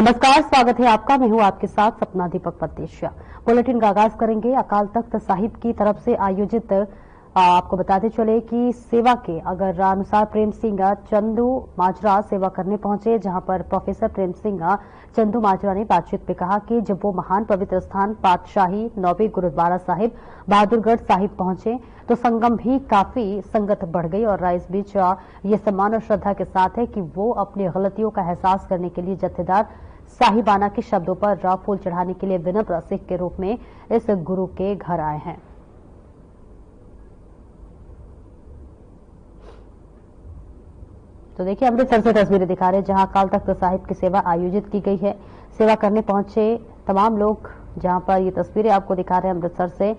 नमस्कार, स्वागत है आपका। मैं हूं आपके साथ सपना दीपक परदेशिया। बुलेटिन का आगाज करेंगे अकाल तख्त साहिब की तरफ से आयोजित आपको बताते चले कि सेवा के अगर अनुसार प्रेम सिंह चंदू माजरा सेवा करने पहुंचे, जहां पर प्रोफेसर प्रेम सिंह चंदू माजरा ने बातचीत में कहा कि जब वो महान पवित्र स्थान पातशाही नौवे गुरुद्वारा साहिब बहादुरगढ़ साहिब पहुंचे तो संगम भी काफी संगत बढ़ गई और इस बीच ये सम्मान और श्रद्धा के साथ है कि वो अपनी गलतियों का एहसास करने के लिए जत्थेदार साहिबाना के शब्दों पर फूल चढ़ाने के लिए विनम्र सिख के रूप में इस गुरु के घर आए हैं। तो देखिए अमृतसर से तस्वीरें दिखा रहे हैं जहां अकाल तख्त साहिब की सेवा आयोजित की गई है। सेवा करने पहुंचे तमाम लोग, जहां पर ये तस्वीरें आपको दिखा रहे हैं अमृतसर से।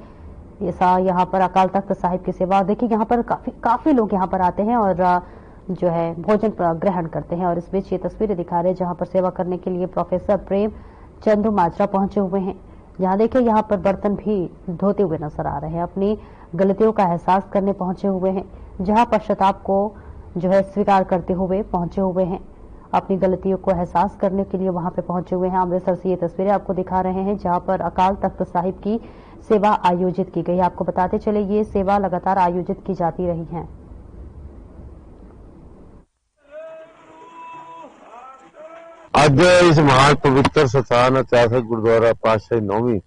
यहाँ पर अकाल तख्त साहिब की सेवा, देखिए यहाँ पर काफी लोग यहाँ पर आते हैं और जो है भोजन ग्रहण करते हैं। और इस बीच ये तस्वीरें दिखा रहे हैं जहां पर सेवा करने के लिए प्रोफेसर प्रेम चंदू माजरा पहुंचे हुए हैं। जहां देखिए यहाँ पर बर्तन भी धोते हुए नजर आ रहे हैं, अपनी गलतियों का एहसास करने पहुंचे हुए हैं, जहां पश्चाताप को जो है स्वीकार करते हुए पहुंचे हुए हैं, अपनी गलतियों को एहसास करने के लिए वहां पे पहुंचे हुए हैं। अमृतसर से ये तस्वीरें आपको दिखा रहे हैं जहां पर अकाल तख्त साहिब की सेवा आयोजित की गई। आपको बताते चले ये सेवा लगातार आयोजित की जाती रही है। ਅੱਜ ਇਸ ਮਹਾਨ ਪਵਿੱਤਰ ਸਥਾਨ ਇਤਿਹਾਸਕ ਗੁਰਦੁਆਰਾ ਪਾਤਸ਼ਾਹੀ ਨੌਵੀਂ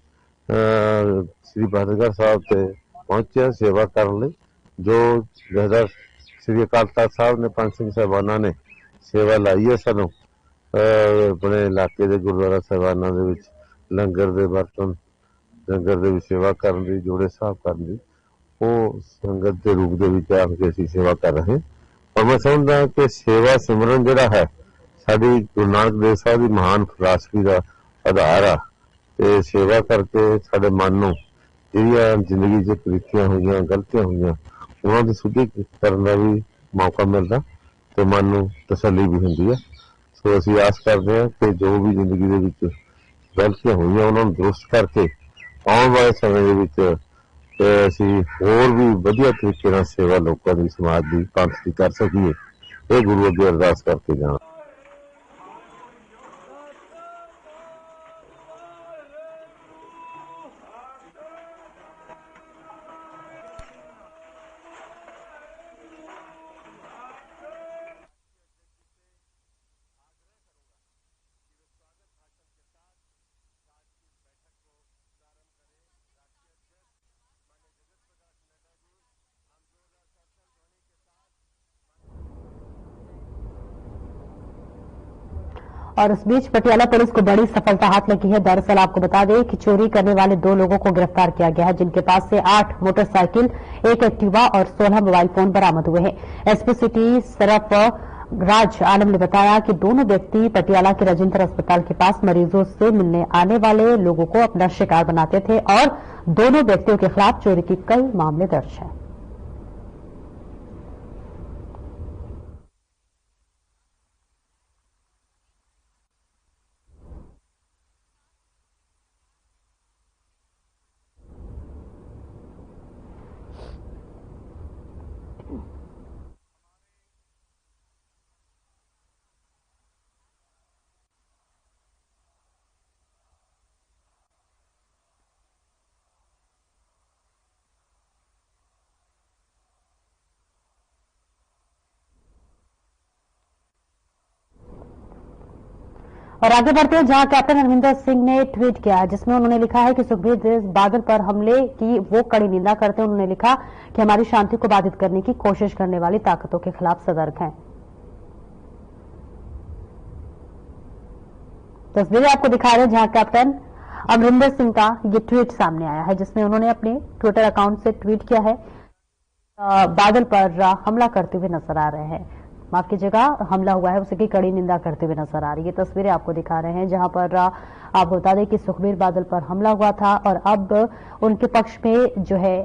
ਸ੍ਰੀ ਬਹਾਦਰਗੜ੍ਹ ਸਾਹਿਬ ਤੇ ਪਹੁੰਚਿਆ ਸੇਵਾ ਕਰਨ ਲਈ। ਜੋ ਜਥੇਦਾਰ ਸ੍ਰੀ ਅਕਾਲ ਤਖਤ ਸਾਹਿਬ ਨੇ ਪੰਜ ਸਿੰਘ ਸਾਹਿਬਾਨਾਂ ਨੇ ਸੇਵਾ ਲਾਈ ਹੈ ਸਾਨੂੰ ਆਪਣੇ ਇਲਾਕੇ ਦੇ ਗੁਰਦੁਆਰਾ ਸਾਹਿਬਾਨਾਂ ਦੇ ਵਿੱਚ ਲੰਗਰ ਦੇ ਬਰਤਨ, ਲੰਗਰ ਦੇ ਵਿੱਚ ਸੇਵਾ ਕਰਨ ਦੀ, ਜੋੜੇ ਸਾਹਿਬ ਕਰਨ ਦੀ, ਉਹ ਸੰਗਤ ਦੇ ਰੂਪ ਦੇ ਵਿੱਚ ਆ ਕੇ ਅਸੀਂ ਸੇਵਾ ਕਰ ਰਹੇ ਹਾਂ। ਔਰ ਮੈਂ ਸਮਝਦਾ ਕਿ ਸੇਵਾ ਸਿਮਰਨ ਜਿਹੜਾ ਹੈ साड़ी गुरु नानक देव साहब की महान फिलासफी का आधार आ। सेवा करके साडे मन नूं जिहड़ियां जिंदगी च कुरीतियां होईयां, गलतियां होईयां, उन्हां दी सुधी करन दा भी मौका मिलदा ते मन नूं तसल्ली भी हुंदी है। सो असीं आस करदे हां कि जो भी जिंदगी दे विच गलतियां होईयां उन्हां नूं दुरुस्त करके आउण वाले समय दे विच असीं होर भी वधिया तरीके नाल सेवा लोकां दी, समाज दी, पंथ दी कर सकीए। इह गुरु अगे अरदास करके जाण। और इस बीच पटियाला पुलिस को बड़ी सफलता हाथ लगी है। दरअसल आपको बता दें कि चोरी करने वाले 2 लोगों को गिरफ्तार किया गया है, जिनके पास से 8 मोटरसाइकिल, 1 एक्टिवा और 16 मोबाइल फोन बरामद हुए हैं। एसपी सिटी सरफ राज आलम ने बताया कि दोनों व्यक्ति पटियाला के राजेंद्र अस्पताल के पास मरीजों से मिलने आने वाले लोगों को अपना शिकार बनाते थे और दोनों व्यक्तियों के खिलाफ चोरी के कई मामले दर्ज हैं। और आगे बढ़ते हैं जहां कैप्टन अमरिंदर सिंह ने ट्वीट किया है, जिसमें उन्होंने लिखा है कि सुखबीर बादल पर हमले की वो कड़ी निंदा करते हैं। उन्होंने लिखा कि हमारी शांति को बाधित करने की कोशिश करने वाली ताकतों के खिलाफ सतर्क हैं। तस्वीरें आपको दिखा रहे हैं जहां कैप्टन अमरिंदर सिंह का ये ट्वीट सामने आया है, जिसमें उन्होंने अपने ट्विटर अकाउंट से ट्वीट किया है। बादल पर हमला करते हुए नजर आ रहे हैं, माफ कीजिएगा, हमला हुआ है उसकी कड़ी निंदा करते हुए नजर आ रही है। तस्वीरें आपको दिखा रहे हैं जहां पर आप बता दें कि सुखबीर बादल पर हमला हुआ था और अब उनके पक्ष में जो है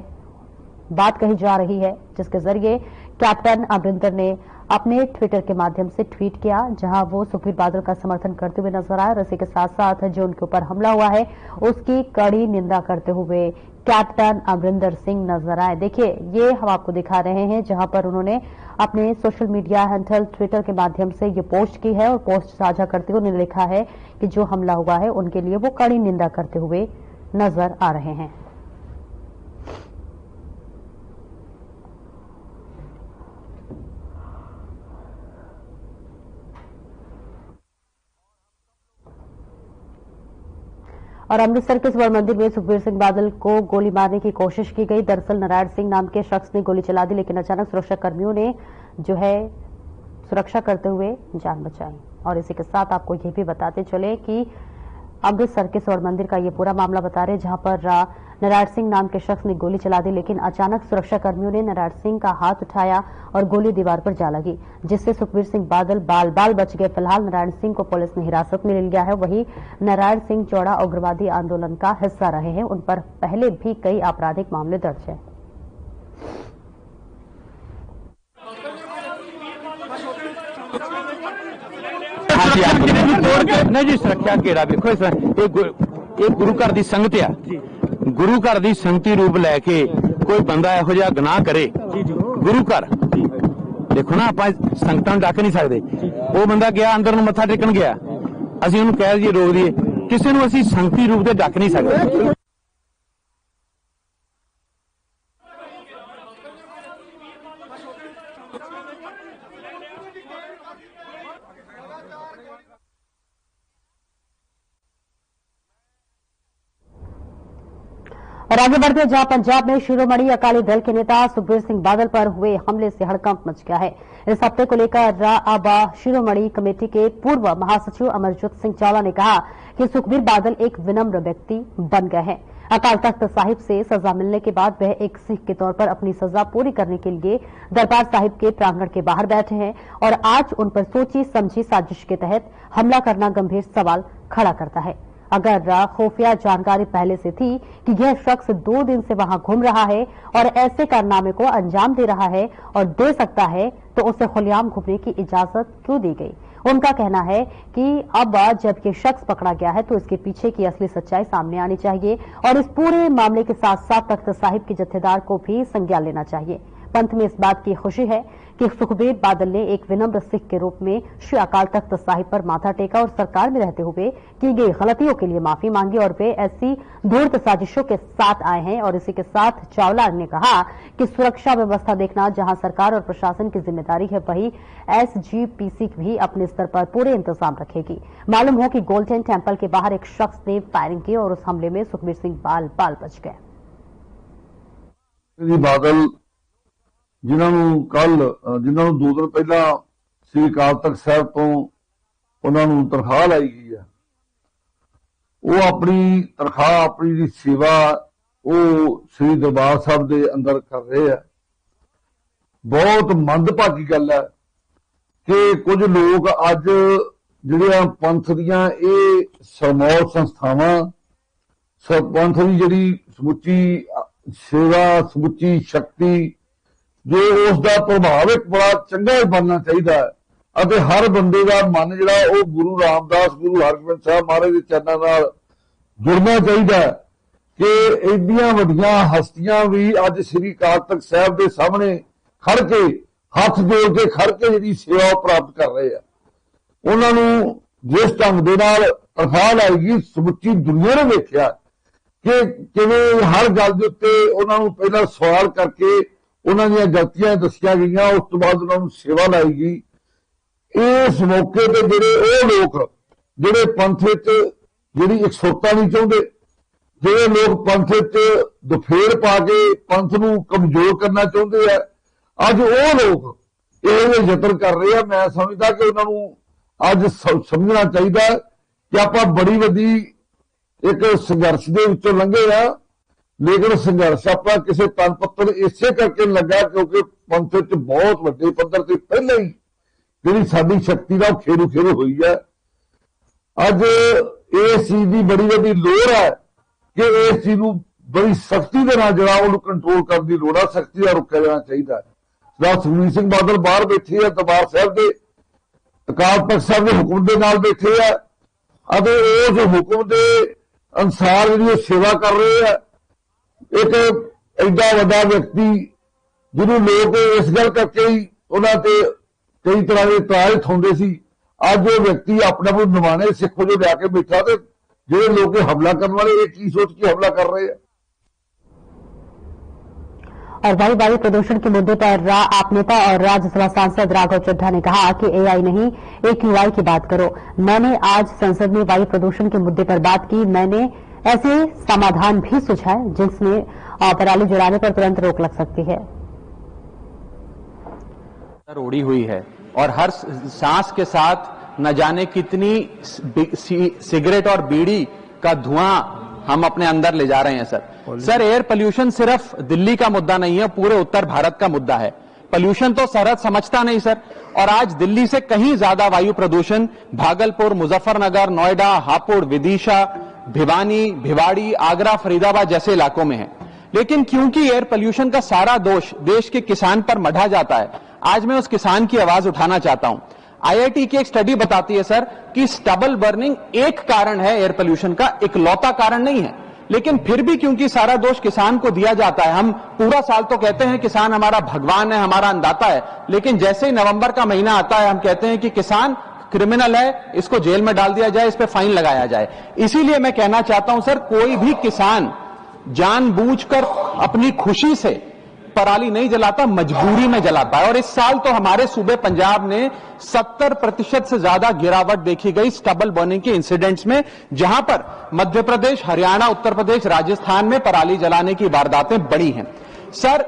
बात कही जा रही है, जिसके जरिए कैप्टन अमरिंदर ने अपने ट्विटर के माध्यम से ट्वीट किया, जहां वो सुखबीर बादल का समर्थन करते हुए नजर आए और इसी के साथ साथ जो उनके ऊपर हमला हुआ है उसकी कड़ी निंदा करते हुए कैप्टन अमरिंदर सिंह नजर आए। देखिए, ये हम आपको दिखा रहे हैं जहां पर उन्होंने अपने सोशल मीडिया हैंडल ट्विटर के माध्यम से ये पोस्ट की है और पोस्ट साझा करते हुए उन्होंने लिखा है कि जो हमला हुआ है उनके लिए वो कड़ी निंदा करते हुए नजर आ रहे हैं। और अमृतसर के स्वर्ण मंदिर में सुखबीर सिंह बादल को गोली मारने की कोशिश की गई। दरअसल नारायण सिंह नाम के शख्स ने गोली चला दी, लेकिन अचानक सुरक्षा कर्मियों ने जो है सुरक्षा करते हुए जान बचाई। और इसी के साथ आपको ये भी बताते चले कि अमृतसर के स्वर्ण मंदिर का ये पूरा मामला बता रहे, जहां पर नारायण सिंह नाम के शख्स ने गोली चला दी, लेकिन अचानक सुरक्षा कर्मियों ने नारायण सिंह का हाथ उठाया और गोली दीवार पर जा लगी, जिससे सुखबीर सिंह बादल बाल बाल बच गए। फिलहाल नारायण सिंह को पुलिस ने हिरासत में ले लिया है। वहीं नारायण सिंह चौड़ा उग्रवादी आंदोलन का हिस्सा रहे हैं, उन पर पहले भी कई आपराधिक मामले दर्ज हैं। नहीं जी, सुरक्षा घेरा देखो, ये गुरु घर की संगत आ। गुरु घर की संगति रूप लैके कोई बंदा इहो जिहा गुनाह करे, गुरु घर देखो ना, आप संगतां डक नहीं सकते। वो बंदा गया अंदर नूं मत्था टेकन गया, असीं उहनूं कह दईए रोक दईए, किसी नूं असीं संगति रूप से डक नहीं सकते। और आगे बढ़ते हैं, जहां पंजाब में शिरोमणि अकाली दल के नेता सुखबीर सिंह बादल पर हुए हमले से हड़कंप मच गया है। इस हफ्ते को लेकर अब शिरोमणि कमेटी के पूर्व महासचिव अमरजोत सिंह चावला ने कहा कि सुखबीर बादल एक विनम्र व्यक्ति बन गए हैं। अकाल तख्त साहिब से सजा मिलने के बाद वह एक सिख के तौर पर अपनी सजा पूरी करने के लिए दरबार साहिब के प्रांगण के बाहर बैठे हैं और आज उन पर सोची समझी साजिश के तहत हमला करना गंभीर सवाल खड़ा करता है। अगर खुफिया जानकारी पहले से थी कि यह शख्स 2 दिन से वहां घूम रहा है और ऐसे कारनामे को अंजाम दे रहा है और दे सकता है, तो उसे खुलेआम घूमने की इजाजत क्यों दी गई? उनका कहना है कि अब जब ये शख्स पकड़ा गया है तो इसके पीछे की असली सच्चाई सामने आनी चाहिए और इस पूरे मामले के साथ साथ तख्त साहिब के जत्थेदार को भी संज्ञान लेना चाहिए। पंथ में इस बात की खुशी है कि सुखबीर बादल ने एक विनम्र सिख के रूप में श्री अकाल तख्त साहिब पर माथा टेका और सरकार में रहते हुए की गई गलतियों के लिए माफी मांगी और वे ऐसी धूर्त साजिशों के साथ आए हैं। और इसी के साथ चावला ने कहा कि सुरक्षा व्यवस्था देखना जहां सरकार और प्रशासन की जिम्मेदारी है, वहीं एसजीपीसी भी अपने स्तर पर पूरे इंतजाम रखेगी। मालूम हो कि गोल्डन टेम्पल के बाहर एक शख्स ने फायरिंग की और उस हमले में सुखबीर सिंह बाल बाल बच गए। बादल जिन्होंने कल जिन्होंने 2 दिन पहला श्री अकाल तख्त साहब तो उन्होंने तनख्वाह लाई गई है, वो अपनी तनख्वाह अपनी सेवा वो श्री दरबार साहब के अंदर कर रहे हैं। बहुत मंदभागी गल है कि कुछ लोग अज जिहड़ियां पंथ दियां ये सरमौर संस्थावां पंथ की जिहड़ी समुची सेवा समुची शक्ति जो उसका प्रभाव एक बड़ा चंगा बनना चाहिए। हर बंदे का मन जिहड़ा वो गुरु रामदास गुरु हरगोबिंद साहब महाराज के चरणों नाल जुड़ना चाहिए कि एडियां वड्डियां हस्तियां भी अज श्री अकाल तख्त साहब के सामने खड़ के हाथ जोड़ के खड़ के जिहड़ी सेवा प्राप्त कर रहे हैं। उन्होंने जिस ढंग के नाल तनख्वाह लाएगी समुची दुनिया ने देखा कि किवें हर गल के उत्ते उन्होंने पहला सवाल करके उन्होंने गलतियां दसिया गई, उस तो बाद उन्होंने सेवा लाई गई। इस मौके पर जिहड़े लोग जिहड़े पंथ जिहड़ी एकसुरता नहीं चाहते, जिहड़े लोग पंथ दुफेड़ पा के पंथ नूं कमजोर करना चाहते हैं, अज वो लोग ये यतन कर रहे हैं। मैं समझदा कि उन्होंने अज समझना चाहिए कि आप बड़ी वड्डी एक संघर्ष के विचों लंघे आ, लेकिन संघर्ष अपना किसी तन पत्तर इसे करके लगा क्योंकि पंथ च बहुत वड्डे पद्धर से पहले ही जिहड़ी साडी शक्ति का खेरू खेरू हुई है। अज इस चीज की बड़ी वड्डी लोड़ है कि इस चीज को बड़ी सख्ती के नाल जिहड़ा उहनूं कंट्रोल करने की लोड़ है, सख्ती नाल रोकिया जाना चाहिए। सुखबीर सिंह बादल बाहर बैठे है दरबार साहब के अकाल तख्त साहब के हुक्म के नाल बैठे है, उस हुक्म के अनुसार जिहड़ी सेवा कर रहे हैं। एक एडा वड्डा व्यक्ति जिन्होंने लोग इस गल करके ही उन्होंने कई तरह के इतराज होंगे सी, अज वो व्यक्ति अपने को निमाने सिख वजों लिया बैठा, तो जो लोग हमला करने वाले ये की सोच के हमला कर रहे हैं। और वही वायु प्रदूषण के मुद्दे पर आप नेता और राज्यसभा सांसद राघव चड्ढा ने कहा कि एआई नहीं AQI की बात करो। मैंने आज संसद में वायु प्रदूषण के मुद्दे पर बात की, मैंने ऐसे समाधान भी सुझाए जिसमें पराली जलाने पर तुरंत रोक लग सकती है। उड़ी हुई है और हर सांस के साथ न जाने कितनी सिगरेट और बीड़ी का धुआं हम अपने अंदर ले जा रहे हैं सर। एयर पोल्यूशन सिर्फ दिल्ली का मुद्दा नहीं है, पूरे उत्तर भारत का मुद्दा है। पोल्यूशन तो सरहद समझता नहीं सर, और आज दिल्ली से कहीं ज्यादा वायु प्रदूषण भागलपुर, मुजफ्फरनगर, नोएडा, हापुड़, विदिशा, भिवानी, भिवाड़ी, आगरा, फरीदाबाद जैसे इलाकों में है। लेकिन क्योंकि एयर पोल्यूशन का सारा दोष देश के किसान पर मढ़ा जाता है, आज मैं उस किसान की आवाज उठाना चाहता हूं। IIT की एक स्टडी बताती है सर कि स्टबल बर्निंग एक कारण है एयर पोल्यूशन का, इकलौता कारण नहीं है। लेकिन फिर भी क्योंकि सारा दोष किसान को दिया जाता है, हम पूरा साल तो कहते हैं किसान हमारा भगवान है, हमारा अन्नदाता है, लेकिन जैसे ही नवंबर का महीना आता है हम कहते हैं कि किसान क्रिमिनल है, इसको जेल में डाल दिया जाए, इस पे फाइन लगाया जाए। इसीलिए मैं कहना चाहता हूं सर, कोई भी किसान जानबूझकर अपनी खुशी से पराली नहीं जलाता, मजबूरी में जलाता है। और इस साल तो हमारे सूबे पंजाब ने 70% से ज्यादा गिरावट देखी गई स्टबल बर्निंग के इंसिडेंट्स में, जहां पर मध्य प्रदेश, हरियाणा, उत्तर प्रदेश, राजस्थान में पराली जलाने की वारदातें बढ़ी हैं। सर,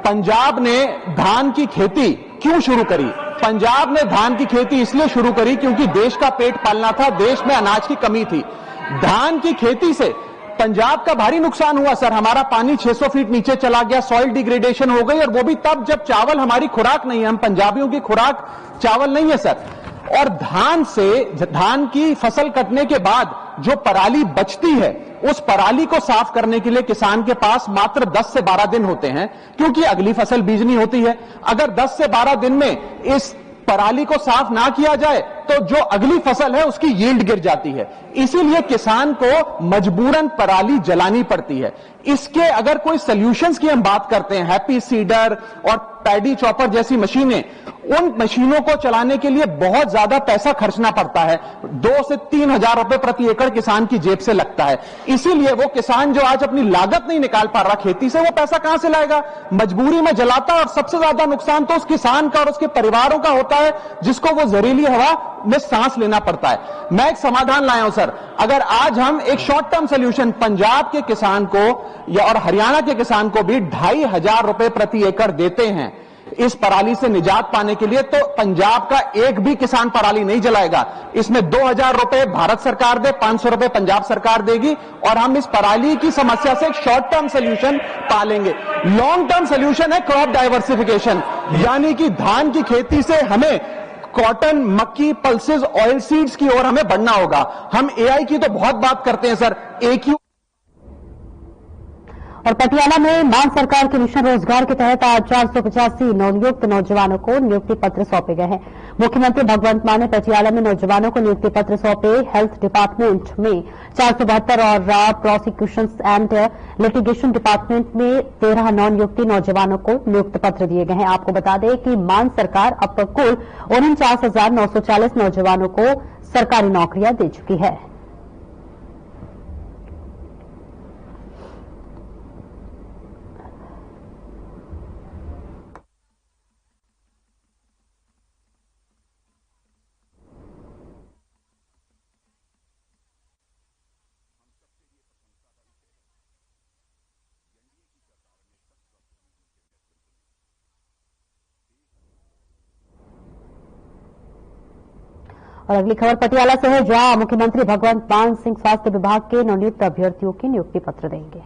पंजाब ने धान की खेती क्यों शुरू करी? पंजाब ने धान की खेती इसलिए शुरू करी क्योंकि देश का पेट पालना था, देश में अनाज की कमी थी। धान की खेती से पंजाब का भारी नुकसान हुआ सर। हमारा पानी 600 फीट नीचे चला गया, सॉइल डिग्रेडेशन हो गई, और वो भी तब जब चावल हमारी खुराक नहीं है। हम पंजाबियों की खुराक चावल नहीं है सर। और धान की फसल कटने के बाद जो पराली बचती है, उस पराली को साफ करने के लिए किसान के पास मात्र 10 से 12 दिन होते हैं, क्योंकि अगली फसल बीजनी होती है। अगर 10 से 12 दिन में इस पराली को साफ ना किया जाए तो जो अगली फसल है उसकी यील्ड गिर जाती है। इसीलिए किसान को मजबूरन पराली जलानी पड़ती है। इसके अगर कोई सॉल्यूशंस की हम बात करते हैं, हैप्पी सीडर और पैडी चॉपर जैसी मशीनें, उन मशीनों को चलाने के लिए बहुत ज्यादा पैसा खर्चना पड़ता है। 2 से 3 हजार रुपए प्रति एकड़ किसान की जेब से लगता है। इसीलिए वो किसान जो आज अपनी लागत नहीं निकाल पा रहा खेती से, वो पैसा कहां से लाएगा? मजबूरी में जलाता, और सबसे ज्यादा नुकसान तो उस किसान का और उसके परिवारों का होता है, जिसको वो जहरीली हवा में सांस लेना पड़ता है। मैं एक समाधान लाया हूं सर। अगर आज हम एक शॉर्ट टर्म सोल्यूशन पंजाब के किसान को या और हरियाणा के किसान को भी 2500 रुपए प्रति एकड़ देते हैं इस पराली से निजात पाने के लिए, तो पंजाब का एक भी किसान पराली नहीं जलाएगा। इसमें 2000 रुपए भारत सरकार दे, 500 रुपए पंजाब सरकार देगी, और हम इस पराली की समस्या से एक शॉर्ट टर्म सोल्यूशन पालेंगे। लॉन्ग टर्म सोल्यूशन है क्रॉप डाइवर्सिफिकेशन, यानी कि धान की खेती से हमें कॉटन, मक्की, पल्सेस, ऑयल सीड्स की ओर हमें बढ़ना होगा। हम एआई की तो बहुत बात करते हैं सर, और पटियाला में मान सरकार के मिशन रोजगार के तहत आज 485 नवनियुक्त नौजवानों को नियुक्ति पत्र सौंपे गए हैं। मुख्यमंत्री भगवंत मान ने पटियाला में नौजवानों को नियुक्ति पत्र सौंपे। हेल्थ डिपार्टमेंट में 472 और प्रोसिक्यूशंस एंड लिटिगेशन डिपार्टमेंट में 13 नवनियुक्ति नौजवानों को नियुक्ति पत्र दिए गए हैं। आपको बता दें कि मान सरकार अब तक कुल 49,940 नौजवानों को सरकारी नौकरियां दे चुकी है। और अगली खबर पटियाला से है, जहां मुख्यमंत्री भगवंत मान सिंह स्वास्थ्य विभाग के नवनियुक्त अभ्यर्थियों की नियुक्ति पत्र देंगे।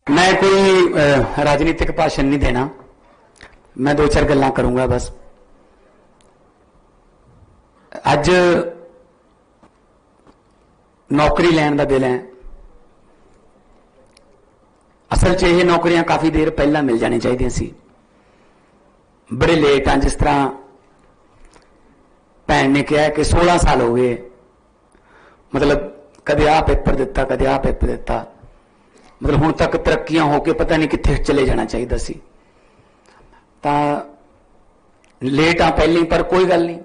मैं कोई राजनीतिक भाषण नहीं देना, मैं 2-4 गल्लां करूंगा बस। अज नौकरी लैण दा दिल है। असल च यह नौकरियां काफ़ी देर पहला मिल जानी चाहिए सी, बड़े लेट हाँ। जिस तरह भैन ने कहा कि 16 साल हो गए, मतलब कदे आ पेपर दिता कदे आ पेपर दिता, मतलब हुण तक तरक्कियां होके पता नहीं कित्थे चले जाना चाहिए सी। तां लेट हाँ पहले, पर कोई गल नहीं,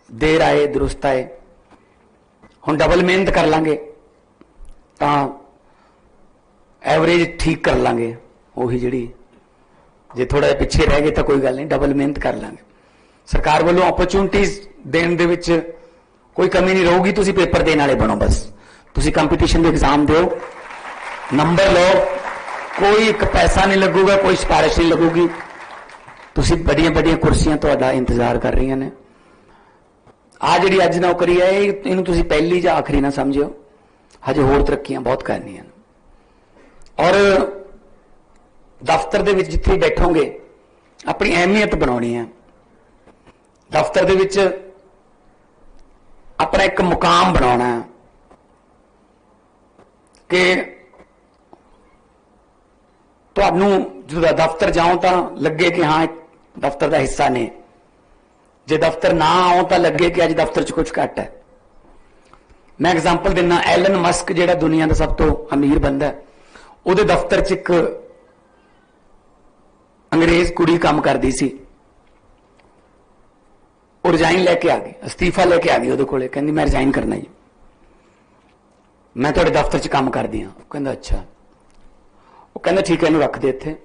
देर आए दुरुस्त आए। हुण डबल मेहनत कर लांगे तां एवरेज ठीक कर लांगे। उही जिहड़ी जे थोड़ा जिहा पिछे रह गए तो कोई गल नहीं, डबल मेहनत कर लांगे। सरकार वालों अपॉर्चुनिटीज देने दे विच कोई कमी नहीं रहूगी। तुसी पेपर देने वाले बनो, बस तुसी कंपीटीशन के एग्जाम दो, नंबर लो, कोई एक पैसा नहीं लगूगा, कोई सिफारिश नहीं लगूगी। तुसी बड़ियां बड़ियां कुर्सियां तुहाडा इंतजार कर रही ने। आ जिहड़ी अज नौकरी है इहनूं तुसी पहली जां आखिरी ना समझिओ, हजे होर तरक्कियां बहुत करनियां। और दफ्तर दे विच जिथे बैठोगे अपनी अहमियत बनाउणी है, दफ्तर दे विच अपना एक मुकाम बनाना है कि तुहानू जो दफ्तर जाओ तो लगे कि हाँ एक दफ्तर का हिस्सा ने, जे दफ्तर ना आओ तो लगे कि अज दफ्तर च कुछ घट है। मैं एग्जाम्पल देना, एलन मस्क जिहड़ा दुनिया का सब तो अमीर बंदा है, उहदे दफ्तर च एक अंग्रेज कुड़ी काम करती सी, वो रिजाइन लैके आ गई, अस्तीफा लैके आ गई उहदे कोले, कहंदी मैं रिजाइन करना जी, मैं तुहाडे दफ्तर च काम करदी हां। कहंदा अच्छा। वो कहंदा ठीक है, इहनूं रख दे इत्थे,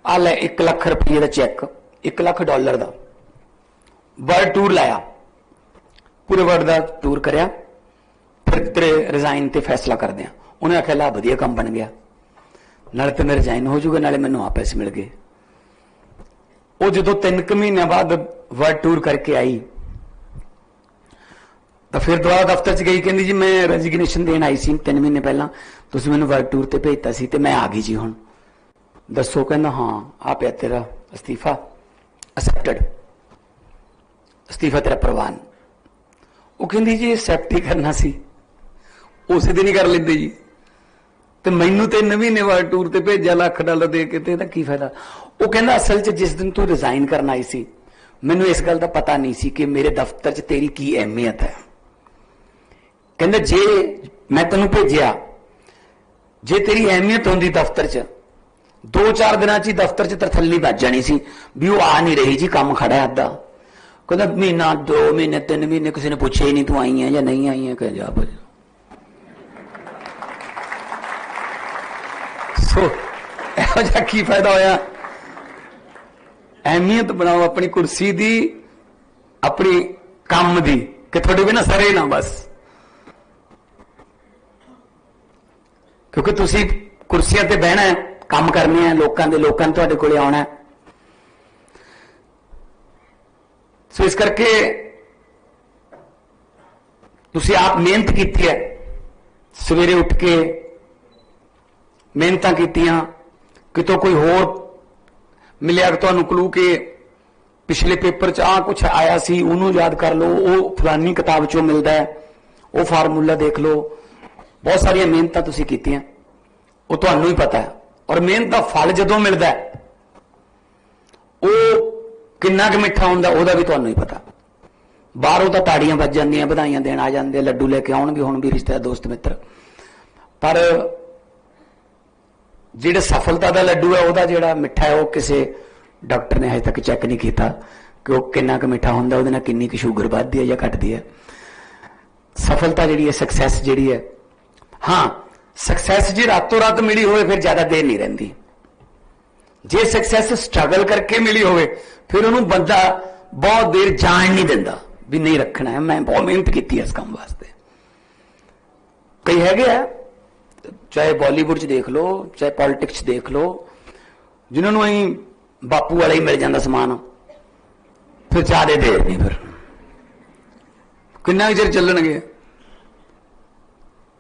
आ ले 1 लाख रुपये का चैक, $1 लाख का वर्ल्ड टूर लाया, पूरे वर्ल्ड का टूर करया, फिर तेरे रिजाइन ते फैसला कर दिया। उन्हें आख्या ला वधिया काम बन गया, नाले ते मेरा रिजाइन हो जाऊगा, नाले मैनूं आ पैसे मिल गए। वो जो 3 महीने बाद वर्ल्ड टूर करके आई तो फिर दोबारा दफ्तर च गई, कहती जी मैं रेजिग्नेशन देन आई सी 3 महीने पहला, तुसीं मैनूं वर्ल्ड टूर ते भेजता सी ते मैं आ गई जी, हुण दसो। कहना हाँ आ पिया तेरा अस्तीफा, एक्सेप्टेड, अस्तीफा तेरा प्रवान। वो कहती जी एक्सेप्ट ही करना सी, उस दिन ही कर लेंदे जी, तो मैनू 3 महीने वर्ल्ड टूर ते भेजा $1 दे के, ते की फायदा। वो कहना असल च जिस दिन तू रिजाइन करना आई सी, मैनू इस गल का पता नहीं सी कि मेरे दफ्तर च तेरी की अहमियत है। कहंदा जे मैं तेनू भेजिया, जे तेरी अहमियत होंदी दफ्तर च, 2-4 दिन च दफ्तर च तरथल्ली बज जानी सी भी वो आ नहीं रही जी, काम खड़ा है अद्धा। कहंदा महीना 2 महीने 3 महीने किसी ने पूछे ही नहीं तू आई है या नहीं आई है, कह जा भाई। सो की फायदा होया। अहमियत बनाओ अपनी कुर्सी दी, अपनी काम दी, कि थोड़े बिना सरे ना बस, क्योंकि तुसी कुर्सियां ते बहना है, काम करने हैं, लोगों ने तुहाडे कोले आउणा है। सो इस करके तुसी आप मेहनत की है, सवेरे उठ के मेहनत कीतियां, कितों कोई होर मिलिया तुहानू क्लू के पिछले पेपर च आ कुछ आया सी, उन्होंने याद कर लो, वो फलानी किताब चो मिलता है, वो फार्मूला देख लो। बहुत सारिया मेहनत तुसी कीतियां, वो तुहानू ही पता है। और मेहनत का फल जदों मिलता है वो किन्ना क मिठा होंदा ओहदा भी तुहानू ही पता। बाहरों तो ताड़ियां बज जांदियां, बधाइयां देण आ जांदे, लड्डू लेके आउणगे हुण भी रिश्तेदार दोस्त मित्र, पर जिहड़ा सफलता का लड्डू है वह जिहड़ा मिठा है, वो किसी डॉक्टर ने अजे तक चैक नहीं किया कि वह किन्ना क मिठा होंदा, उहदे नाल किन्नी क शुगर वधदी है या घटदी है। सफलता जिहड़ी है, सक्सैस जिहड़ी है, हाँ सक्सैस जी रातों रात मिली होवे फिर ज्यादा देर नहीं रहिंदी। जे सक्सैस स्ट्रगल करके मिली होवे फिर उन्होंने बंदा बहुत देर जान नहीं दिंदा भी नहीं रखना है, मैं बहुत मेहनत की इस काम वास्ते। कई है चाहे बॉलीवुड च देख लो, चाहे पॉलिटिक्स देख लो, जिन्होंने अं बापू वाला ही मिल जाता समान, फिर ज्यादा देर नहीं, फिर किन्ना चिर चलणगे।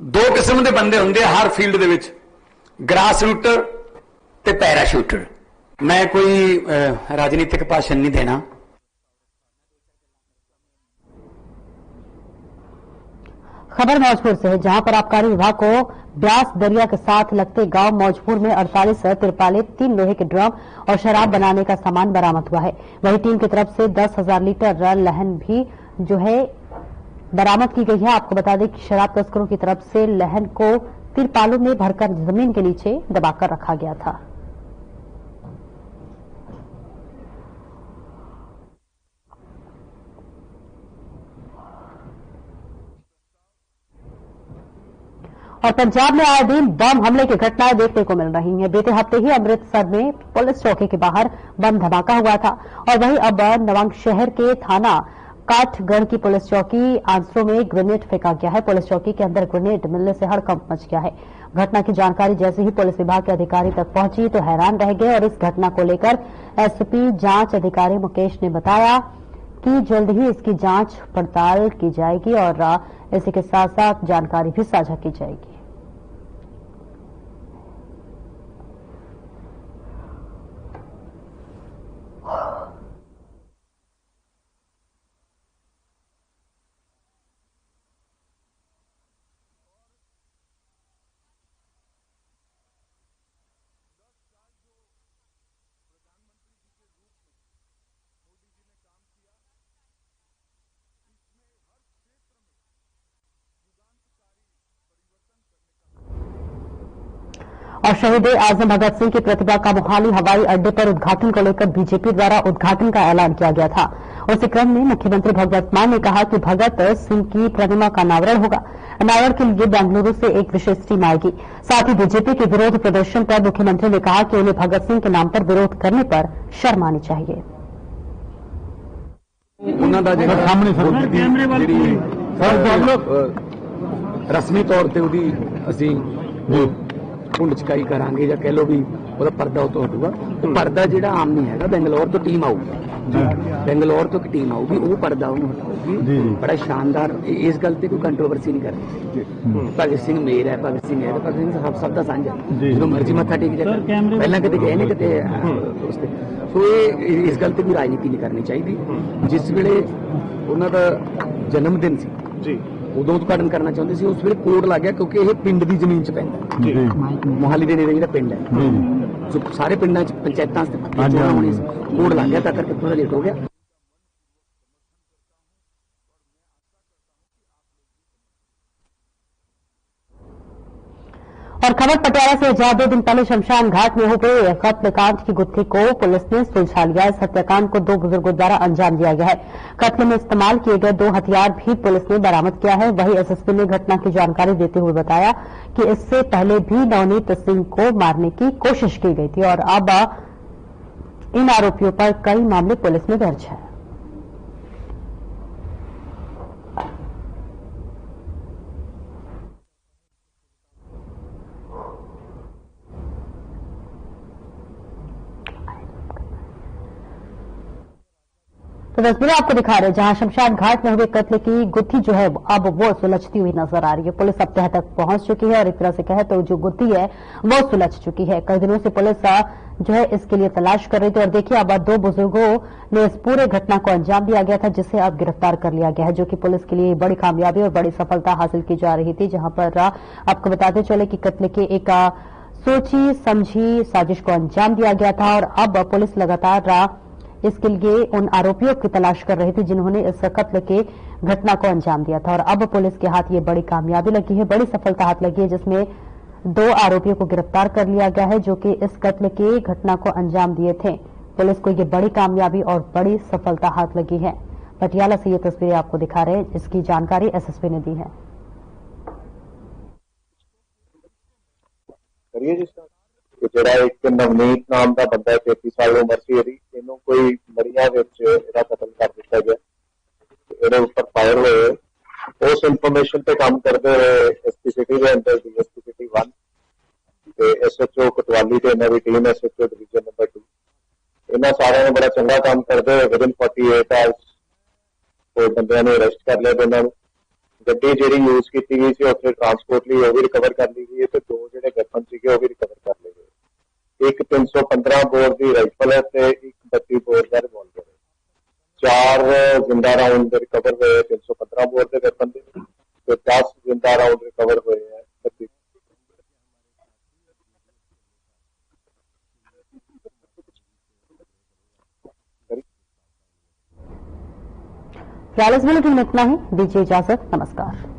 2 किस्म के बंदे होंगे हर फील्ड दे विच, ग्रास शूटर ते पैराशूटर। मैं कोई राजनीतिक भाषण नहीं देना। खबर मौजपुर से है, जहां पर आबकारी विभाग को ब्यास दरिया के साथ लगते गांव मौजपुर में 48 तिरपालित 3 लोहे के ड्रम और शराब बनाने का सामान बरामद हुआ है। वहीं टीम की तरफ से 10,000 लीटर लहन भी जो है बरामद की गई है। आपको बता दें कि शराब तस्करों की तरफ से लहन को तिरपालों में भरकर जमीन के नीचे दबाकर रखा गया था। और पंजाब में आए दिन बम हमले की घटनाएं देखने को मिल रही हैं। बीते हफ्ते ही अमृतसर में पुलिस चौकी के बाहर बम धमाका हुआ था और वहीं अब नवांग शहर के थाना काठगढ़ की पुलिस चौकी आंसरों में ग्रेनेड फेंका गया है। पुलिस चौकी के अंदर ग्रेनेड मिलने से हड़कंप मच गया है। घटना की जानकारी जैसे ही पुलिस विभाग के अधिकारी तक पहुंची तो हैरान रह गए और इस घटना को लेकर एसपी जांच अधिकारी मुकेश ने बताया कि जल्द ही इसकी जांच पड़ताल की जाएगी और इसी के साथ साथ जानकारी भी साझा की जाएगी। और शहीद आजम भगत सिंह की प्रतिभा का मोहाली हवाई अड्डे पर उद्घाटन को लेकर बीजेपी द्वारा उद्घाटन का ऐलान किया गया था। उसी क्रम में मुख्यमंत्री भगवंत मान ने कहा कि भगत सिंह की प्रतिमा का अनावरण होगा। अनावरण के लिए बेंगलुरु से एक विशेष टीम आएगी। साथ ही बीजेपी के विरोध प्रदर्शन पर मुख्यमंत्री ने कहा कि उन्हें भगत सिंह के नाम पर विरोध करने पर शर्म आनी चाहिए। रस्मी तौर पर कुंड चकाई करांगे या कह लो भी ਉਹਦਾ ਪਰਦਾ ਉਤੋਂ ਹਟੂਗਾ ਤੇ ਪਰਦਾ ਜਿਹੜਾ ਆਮ ਨਹੀਂ ਹੈਗਾ ਬੈਂਗਲੌਰ ਤੋਂ ਟੀਮ ਆਊਗੀ ਬੈਂਗਲੌਰ ਤੋਂ ਇੱਕ ਟੀਮ ਆਊਗੀ ਉਹ ਪਰਦਾ ਉਹਨੂੰ ਹਟਾਊਗੀ ਬੜਾ ਸ਼ਾਨਦਾਰ ਇਸ ਗੱਲ ਤੇ ਕੋਈ ਕੰਟਰੋਵਰਸੀ ਨਹੀਂ ਕਰਨੀ ਭਗਤ ਸਿੰਘ ਮੇਰ ਹੈ ਭਗਤ ਸਿੰਘ ਹੈ ਭਗਤ ਸਿੰਘ ਸਭ ਦਾ ਸਾਂਝਾ ਜਦੋਂ ਮਰਜ਼ੀ ਮੱਥਾ ਟੇਕ ਜਾ ਪਹਿਲਾਂ ਕਿਤੇ ਗਏ ਨੇ ਕਿਤੇ ਉਸ ਤੇ ਸੋ ਇਹ ਇਸ ਗੱਲ ਤੇ ਵੀ ਰਾਜਨੀਤੀ ਨਹੀਂ ਕਰਨੀ ਚਾਹੀਦੀ ਜਿਸ ਵੇਲੇ ਉਹਨਾਂ ਦਾ ਜਨਮ ਦਿਨ ਸੀ ਜੀ ਉਦੋਂ ਉਦਘਾਟਨ ਕਰਨਾ ਚਾਹੁੰਦੇ ਸੀ ਉਸ ਵੇਲੇ ਕੋਡ ਲੱਗ ਗਿਆ ਕਿਉਂਕਿ ਇਹ ਪਿੰਡ ਦੀ ਜ਼ਮੀਨ 'ਚ ਪੈਂਦਾ ਮੋਹਾਲੀ ਦੇ ਨੇੜੇ ਜਿਹੜਾ ਪਿੰਡ ਹੈ ਜੋ ਸਾਰੇ ਪਿੰਡਾਂ 'ਚ ਪੰਚਾਇਤਾਂ ਚੋਣਾਂ ਹੋਣੀ ਸੀ ਕੋਡ ਲੱਗ ਗਿਆ ਤਾਂ ਕਰਕੇ ਥੋੜਾ ਲੇਟ ਹੋ ਗਿਆ। और खबर पटियाला से, जहां 2 दिन पहले शमशान घाट में हो गए कत्लकांड की गुत्थी को पुलिस ने सुलझा लिया। इस हत्याकांड को 2 बुजुर्गों द्वारा अंजाम दिया गया है। कत्ल में इस्तेमाल किए गए 2 हथियार भी पुलिस ने बरामद किया है। वहीं एसएसपी ने घटना की जानकारी देते हुए बताया कि इससे पहले भी नवनीत सिंह को मारने की कोशिश की गई थी और अब इन आरोपियों पर कई मामले पुलिस में दर्ज है। तो तस्वीरें आपको दिखा रहे हैं जहां शमशान घाट में हुए कत्ल की गुत्थी जो है अब वो सुलझती हुई नजर आ रही है। पुलिस अब तह तक पहुंच चुकी है और एक तरह से कहे तो जो गुत्थी है वो सुलझ चुकी है। कई दिनों से पुलिस जो है इसके लिए तलाश कर रही थी और देखिए अब 2 बुजुर्गों ने इस पूरे घटना को अंजाम दिया गया था जिसे अब गिरफ्तार कर लिया गया है, जो कि पुलिस के लिए बड़ी कामयाबी और बड़ी सफलता हासिल की जा रही थी। जहां पर आपको बताते चले कि कत्ल के एक सोची समझी साजिश को अंजाम दिया गया था और अब पुलिस लगातार इसके लिए उन आरोपियों की तलाश कर रही थी जिन्होंने इस कत्ल के घटना को अंजाम दिया था और अब पुलिस के हाथ ये बड़ी कामयाबी लगी है, बड़ी सफलता हाथ लगी है जिसमें 2 आरोपियों को गिरफ्तार कर लिया गया है जो कि इस कत्ल की घटना को अंजाम दिए थे। पुलिस को ये बड़ी कामयाबी और बड़ी सफलता हाथ लगी है। पटियाला से ये तस्वीरें आपको दिखा रहे हैं, इसकी जानकारी एसएसपी ने दी है। ਜਿਹੜਾ ਇੱਕ ਨਵਨੀਤ ਨਾਮ ਦਾ ਬੰਦਾ 33 ਸਾਲ ਉਮਰ ਸੀ ਇਹਦੀ, ਇਹਨੂੰ ਕੋਈ ਮਰੀਆਂ ਵਿੱਚ ਇਹਦਾ ਕਤਲ ਕਰ ਦਿੱਤਾ ਗਿਆ। ਇਹਦੇ ਉੱਪਰ ਫਾਇਰ ਹੋਏ। ਉਸ ਇਨਫੋਰਮੇਸ਼ਨ ਤੇ ਕੰਮ ਕਰਦੇ ਹੋਏ ਐਸਪੀ ਸਿਟੀ ਦੇ ਅੰਦਰ ਡੀਐਸਪੀ ਸਿਟੀ 1 ਤੇ ਐਸਐਚਓ ਕੋਤਵਾਲੀ ਤੇ ਇਹਨਾਂ ਦੀ ਟੀਮ ਐਸਐਚਓ ਡਿਵੀਜ਼ਨ ਨੰਬਰ 2 ਇਹਨਾਂ ਸਾਰਿਆਂ ਨੇ ਬੜਾ ਚੰਗਾ ਕੰਮ ਕਰਦੇ ਹੋਏ ਵਿਦਿਨ 48 ਆਵਰਸ ਉਹ ਬੰਦਿਆਂ ਨੂੰ ਅਰੈਸਟ ਕਰ ਲਿਆ। ਦੋਨਾਂ ਨੂੰ ਗੱਡੀ ਜਿਹੜੀ ਯੂਜ਼ ਕੀਤੀ ਗਈ ਸੀ ਉੱਥੇ ਟਰਾਂਸਪੋਰਟ ਲਈ ਉਹ ਵੀ ਰਿਕਵਰ ਕਰ ਲਈ ਗਈ ਹੈ ਤੇ 2 ਜਿਹੜੇ ਵੈਪਨ ਸੀਗੇ ਉਹ ਵੀ ਰਿਕਵਰ ਕਰ ਲਏ ਗਏ। ਇੱਕ 315 ਬੋਰ ਦੀ ਰਾਈਫਲ ਹੈ ਤੇ ਇੱਕ 32 ਬੋਰ ਦਾ ਰਿਵਾਲਵਰ ਹੈ। 4 ਜ਼ਿੰਦਾ ਰਾਉਂਡ ਰਿਕਵਰ ਹੋਏ 315 ਬੋਰ ਦੇ ਵੈਪਨ ਦੇ ਤੇ 10 ਜਿੰਦਾ ਰਾਉਂਡ ਰਿਕਵਰ ਹੋਏ ਹੈ। फिलहाल इस बुलेटिन में इतना ही। दीजिए इजाजत। नमस्कार।